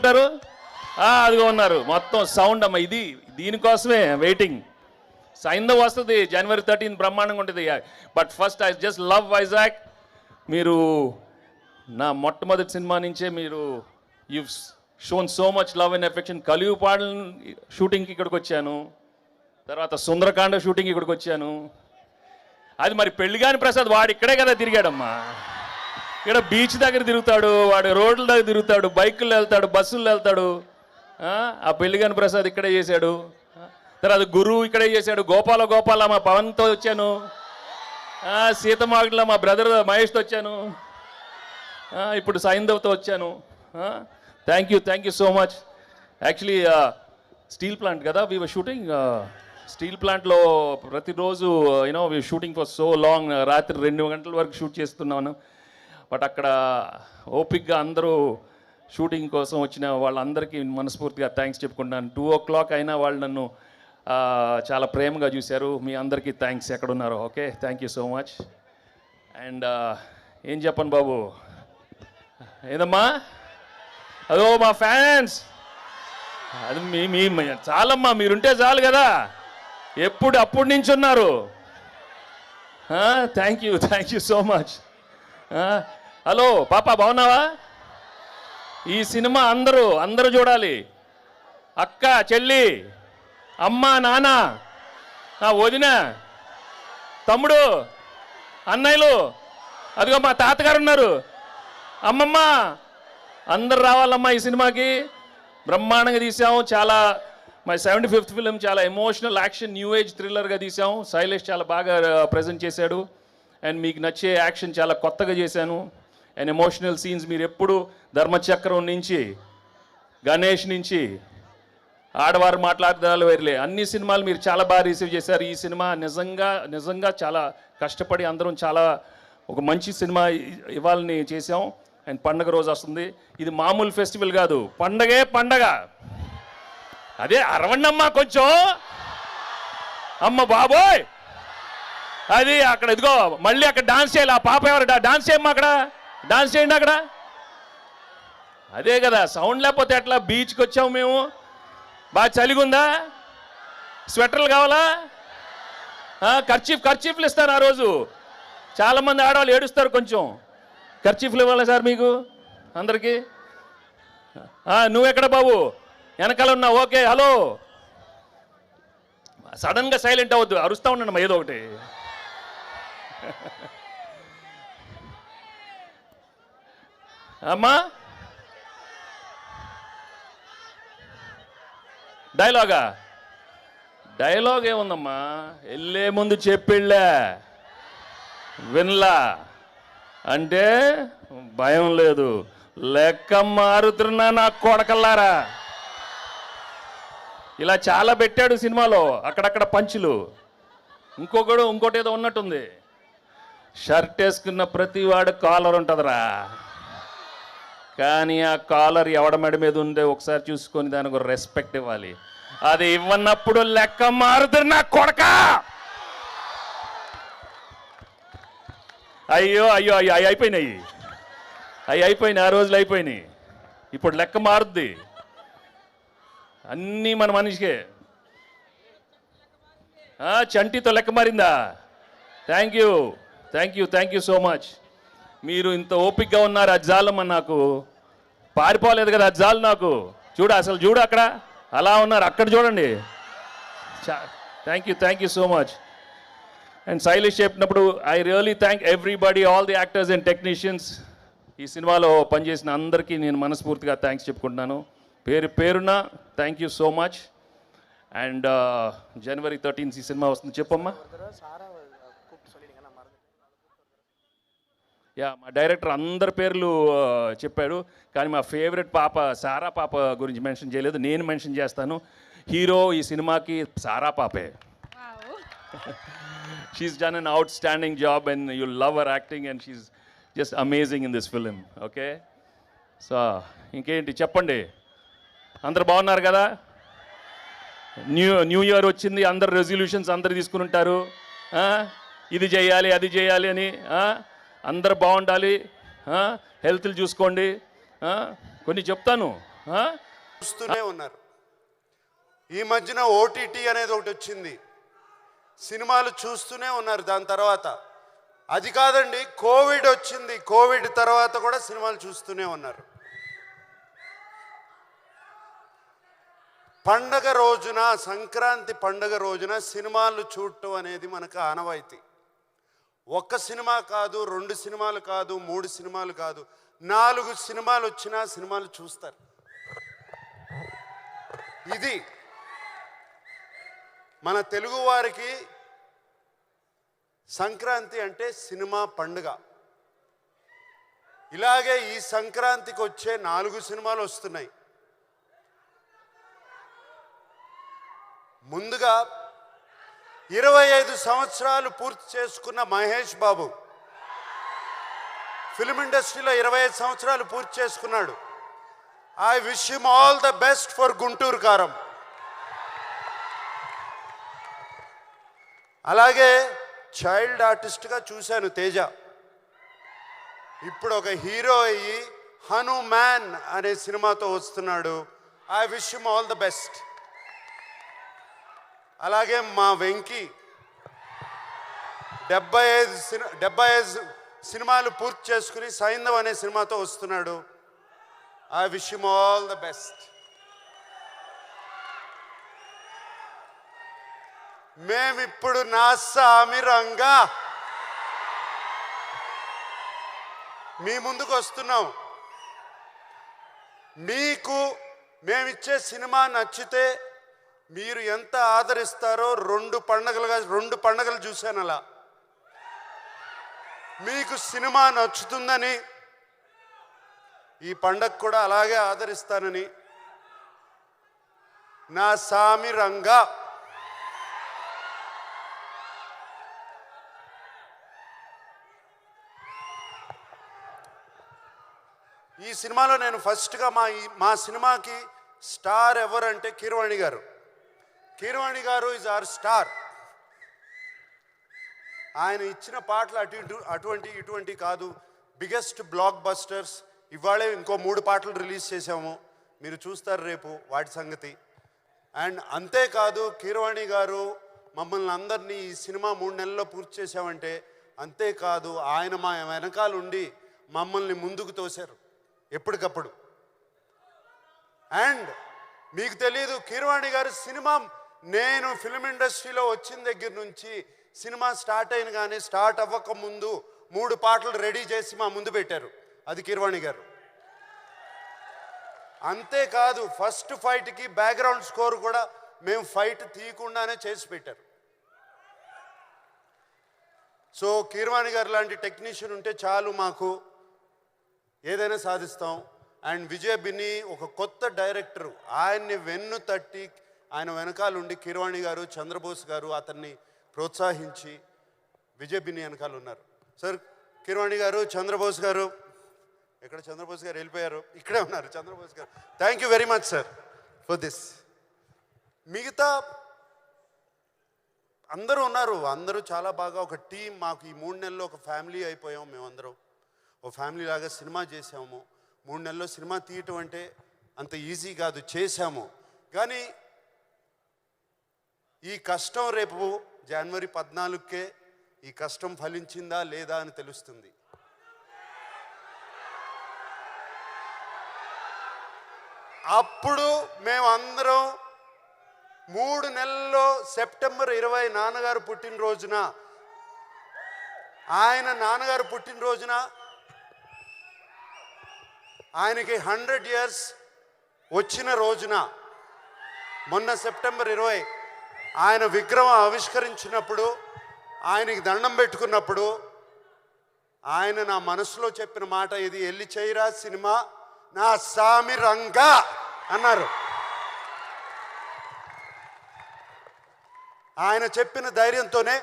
కనిపిస్తున్నారు? అదిగో ఉన్నారు. మొత్తం సౌండ్ అమ్మ, ఇది దీనికోసమే వెయిటింగ్. సైంధవ్ వస్తుంది January 13 బ్రహ్మాండంగా ఉంటుంది. But first I just love Vizag. మీరు నా మొట్టమొదటి సినిమా నుంచే మీరు you've shown so much love and affection. కలియుపాడు షూటింగ్కి ఇక్కడికి వచ్చాను, తర్వాత సుందరకాండ షూటింగ్ ఇక్కడికి వచ్చాను. అది మరి పెళ్లిగాని ప్రసాద్ వాడు ఇక్కడే కదా తిరిగాడమ్మా. ఇక్కడ బీచ్ దగ్గర తిరుగుతాడు, వాడు రోడ్ల దగ్గర తిరుగుతాడు, బైకుల్లో వెళ్తాడు, బస్సుల్లో వెళ్తాడు. ఆ పెళ్లిగాని ప్రసాద్ ఇక్కడే చేశాడు. తర్వాత గురువు ఇక్కడే చేశాడు. గోపాల మా పవన్తో వచ్చాను. సీతమాగడిలో మా బ్రదర్ మహేష్తో వచ్చాను. ఇప్పుడు సైంధవ్తో వచ్చాను. Thank you so much. Actually steel plant కదా వీ వర్ షూటింగ్. స్టీల్ ప్లాంట్లో ప్రతిరోజు you know we shooting for so long. రాత్రి 2 గంటల వరకు షూట్ చేస్తున్నాను. బట్ అక్కడ ఓపిక్గా అందరూ షూటింగ్ కోసం వచ్చిన వాళ్ళందరికీ మనస్ఫూర్తిగా థ్యాంక్స్ చెప్పుకుంటున్నాను. 2 o'clock అయినా వాళ్ళు నన్ను చాలా ప్రేమగా చూశారు. మీ అందరికీ థ్యాంక్స్ ఎక్కడున్నారో. Okay, thank you so much. And ఏం చెప్పను బాబు, ఏదమ్మా అదో మా ఫ్యాన్స్, అది మీ చాలమ్మా, మీరుంటే చాలు కదా. అప్పుడు నుంచి ఉన్నారు. Thank you so much. Hello పాప, బాగున్నావా? ఈ సినిమా అందరూ చూడాలి. అక్క, చెల్లి, అమ్మ, నాన్న, వదిన, తమ్ముడు, అన్నయ్యలు, అదిగో మా తాతగారు ఉన్నారు, అమ్మమ్మ, అందరు రావాలమ్మా ఈ సినిమాకి. బ్రహ్మాండంగా తీసాము. చాలా మై 75th ఫిలిం. చాలా ఎమోషనల్ యాక్షన్ న్యూ ఏజ్ థ్రిల్లర్గా తీసాము. శైలేష్ చాలా బాగా ప్రజెంట్ చేశాడు. అండ్ మీకు నచ్చే యాక్షన్ చాలా కొత్తగా చేశాను. అండ్ ఎమోషనల్ సీన్స్ మీరు ఎప్పుడు ధర్మచక్రం నుంచి, గణేష్ నుంచి, ఆడవారు మాట్లాడదాలు వేరులే, అన్ని సినిమాలు మీరు చాలా బాగా రిసీవ్ చేశారు. ఈ సినిమా నిజంగా చాలా కష్టపడి అందరం చాలా ఒక మంచి సినిమా ఇవ్వాలని చేసాం. అండ్ పండగ రోజు వస్తుంది. ఇది మామూలు ఫెస్టివల్ కాదు, పండగ. అదే అరవండమ్మా కొంచెం, అమ్మ బాబోయ్. అది అక్కడ ఇదిగో మళ్ళీ అక్కడ డాన్స్ చేయాలి. ఆ పాప ఎవరు డాన్స్ చేయమ్మా, అక్కడ డాన్స్ చేయండి అక్కడ. అదే కదా, సౌండ్ లేకపోతే ఎట్లా? బీచ్కి వచ్చాము మేము, బాగా చలిగుందా? స్వెటర్లు కావాలా? ఖర్చీఫ్లు ఇస్తాను ఆ రోజు. చాలామంది ఆడవాళ్ళు ఏడుస్తారు, కొంచెం ఖర్చీఫ్లు ఇవ్వాలా సార్ మీకు అందరికీ? నువ్వెక్కడ బాబు? వెనకాల ఉన్నావు. Okay, hello. సడన్గా సైలెంట్ అవ్వద్దు, అరుస్తూ ఉండండి ఏదో ఒకటి. అమ్మా, డైలాగ్ ఏముందమ్మా? వెళ్ళే ముందు చెప్పిళ్ళే, వినలా అంటే భయం లేదు. లెక్క మారుతున్నా నా కొడకల్లారా. ఇలా చాలా పెట్టాడు సినిమాలో, అక్కడక్కడ పంచులు. ఇంకోటి ఏదో ఉన్నట్టుంది. షర్ట్ వేసుకున్న ప్రతి వాడు కాలర్ ఉంటుందిరా, కానీ ఆ కాలర్ ఎవడ మెడ మీద ఉందే ఒకసారి చూసుకొని దానికి ఒక రెస్పెక్ట్ ఇవ్వాలి. అది ఇవ్వనప్పుడు లెక్క మారుతున్నా కొడక. అయ్యో అయిపోయినాయి. ఆ రోజులు అయిపోయినాయి. ఇప్పుడు లెక్క మారుద్ది. అన్నీ మన మనిషికే. చంటితో లెక్క మారిందా? Thank you so much. మీరు ఇంత ఓపిక్గా ఉన్నారు. అది చాలమ్మా, నాకు పారిపోలేదు కదా, అది చాలు నాకు. చూడు అక్కడ అలా ఉన్నారు, అక్కడ చూడండి. Thank you so much. And Shailesh చెప్పినప్పుడు I really thank everybody, all the actors and technicians. ఈ సినిమాలో పనిచేసిన అందరికీ నేను మనస్ఫూర్తిగా థ్యాంక్స్ చెప్పుకుంటున్నాను. పేరున thank you so much. And January 13 ఈ సినిమా వస్తుంది. చెప్పమ్మా. మా డైరెక్టర్ అందరి పేర్లు చెప్పాడు, కానీ మా ఫేవరెట్ పాప సారా పాప గురించి మెన్షన్ చేయలేదు. నేను మెన్షన్ చేస్తాను. హీరో ఈ సినిమాకి సారా పాపే. She's done an outstanding job and you love her acting and she's just amazing in this film. Okay, so ఇంకేంటి చెప్పండి. అందరు బాగున్నారు కదా? న్యూ ఇయర్ వచ్చింది, అందరు రెజల్యూషన్స్ అందరు తీసుకుని ఉంటారు. ఇది చేయాలి అది చేయాలి అని. అందరు బాగుండాలి, హెల్త్లు చూసుకోండి. కొన్ని చెప్తాను, ఆ? చూస్తూనే ఉన్నారు. ఈ మధ్యన ఓటీటీ అనేది ఒకటి వచ్చింది, సినిమాలు చూస్తూనే ఉన్నారు. దాని తర్వాత అది కాదండి, కోవిడ్ వచ్చింది, కోవిడ్ తర్వాత కూడా సినిమాలు చూస్తూనే ఉన్నారు. పండగ రోజున, సంక్రాంతి పండగ రోజున సినిమాలు చూడటం అనేది మనకు ఆనవాయితీ. ఒక్క సినిమా కాదు, 2 సినిమాలు కాదు, 3 సినిమాలు కాదు, 4 సినిమాలు వచ్చినా సినిమాలు చూస్తారు. ఇది మన తెలుగు వారికి సంక్రాంతి అంటే సినిమా పండుగ. ఇలాగే ఈ సంక్రాంతికి వచ్చే 4 సినిమాలు వస్తున్నాయి. ముందుగా 25 సంవత్సరాలు పూర్తి చేసుకున్న మహేష్ బాబు ఫిల్మ్ ఇండస్ట్రీలో 25 సంవత్సరాలు పూర్తి చేసుకున్నాడు. I wish him all the best for Guntur కారం. అలాగే చైల్డ్ ఆర్టిస్ట్గా చూశాను తేజ. ఇప్పుడు ఒక హీరో అయ్యి హనుమాన్ అనే సినిమాతో వస్తున్నాడు. I wish him all the best. అలాగే మా వెంకీ 75 సినిమాలు పూర్తి చేసుకుని సైంధవ్ అనే సినిమాతో వస్తున్నాడు. I wish him all the best. మేమిప్పుడు నా సామిరంగా మీ ముందుకు వస్తున్నాం. మీకు మేమిచ్చే సినిమా నచ్చితే మీరు ఎంత ఆదరిస్తారో 2 పండగలు చూశాను. అలా మీకు సినిమా నచ్చుతుందని ఈ పండగ కూడా అలాగే ఆదరిస్తానని నా సామిరంగా ఈ సినిమాలో నేను ఫస్ట్గా మా సినిమాకి స్టార్ ఎవరంటే కీరవాణి గారు. కీరవాణి గారు ఈజ్ అవర్ స్టార్. ఆయన ఇచ్చిన పాటలు ఇటువంటి కాదు, బిగ్గెస్ట్ బ్లాక్ బస్టర్స్. ఇవాళే ఇంకో 3 పాటలు రిలీజ్ చేసాము, మీరు చూస్తారు రేపు వాటి సంగతి. అండ్ అంతేకాదు కీరవాణి గారు మమ్మల్ని అందరినీ ఈ సినిమా 3 నెలల్లో పూర్తి చేసామంటే అంతేకాదు, ఆయన మా వెనకాల ఉండి మమ్మల్ని ముందుకు తోశారు ఎప్పటికప్పుడు. అండ్ మీకు తెలియదు, కీరవాణి గారు సినిమా నేను ఫిల్మ్ ఇండస్ట్రీలో వచ్చిన దగ్గర నుంచి సినిమా స్టార్ట్ అయిన కానీ స్టార్ట్ అవ్వక ముందు 3 పాటలు రెడీ చేసి మా ముందు పెట్టారు. అది కీరవాణి గారు. అంతేకాదు ఫస్ట్ ఫైట్కి బ్యాక్గ్రౌండ్ స్కోర్ కూడా మేము ఫైట్ తీయకుండానే చేసి పెట్టారు. సో కీరవాణి గారు లాంటి టెక్నీషియన్ ఉంటే చాలు, మాకు ఏదైనా సాధిస్తాం. అండ్ విజయ్ బిన్ని ఒక కొత్త డైరెక్టరు, ఆయన్ని వెన్ను తట్టి ఆయన వెనకాల ఉండి కీరవాణి గారు, చంద్రబోస్ గారు అతన్ని ప్రోత్సహించి విజయ్ బిన్ని వెనకాల ఉన్నారు. సార్ కీరవాణి గారు, చంద్రబోస్ గారు, ఎక్కడ చంద్రబోస్ గారు వెళ్ళిపోయారు, ఇక్కడే ఉన్నారు చంద్రబోస్ గారు. Thank you very much sir for this. మిగతా అందరూ ఉన్నారు, అందరూ చాలా బాగా ఒక టీం. మాకు ఈ 3 నెలల్లో ఒక ఫ్యామిలీ అయిపోయాము. మేమందరం ఒక ఫ్యామిలీ లాగా సినిమా చేసాము. 3 నెలల్లో సినిమా తీయటం అంటే అంత ఈజీ కాదు, చేశాము. కానీ ఈ కష్టం రేపు జనవరి 14కే ఈ కష్టం ఫలించిందా లేదా అని తెలుస్తుంది. అప్పుడు మేమందరం 3 నెలల్లో సెప్టెంబర్ 20 నాన్నగారు పుట్టినరోజున, ఆయన నాన్నగారు పుట్టినరోజున ఆయనకి 100 years వచ్చిన రోజున, మొన్న సెప్టెంబర్ 20 ఆయన విగ్రహం ఆవిష్కరించినప్పుడు, ఆయనకి దండం పెట్టుకున్నప్పుడు ఆయన నా మనసులో చెప్పిన మాట ఇది, ఎల్లి చేయరా సినిమా నా సామిరంగా అన్నారు. ఆయన చెప్పిన ధైర్యంతోనే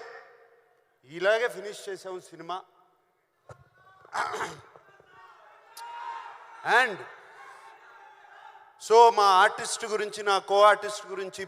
ఇలాగే ఫినిష్ చేసాము సినిమా. అండ్ సో మా ఆర్టిస్ట్ గురించి, నా కో ఆర్టిస్ట్ గురించి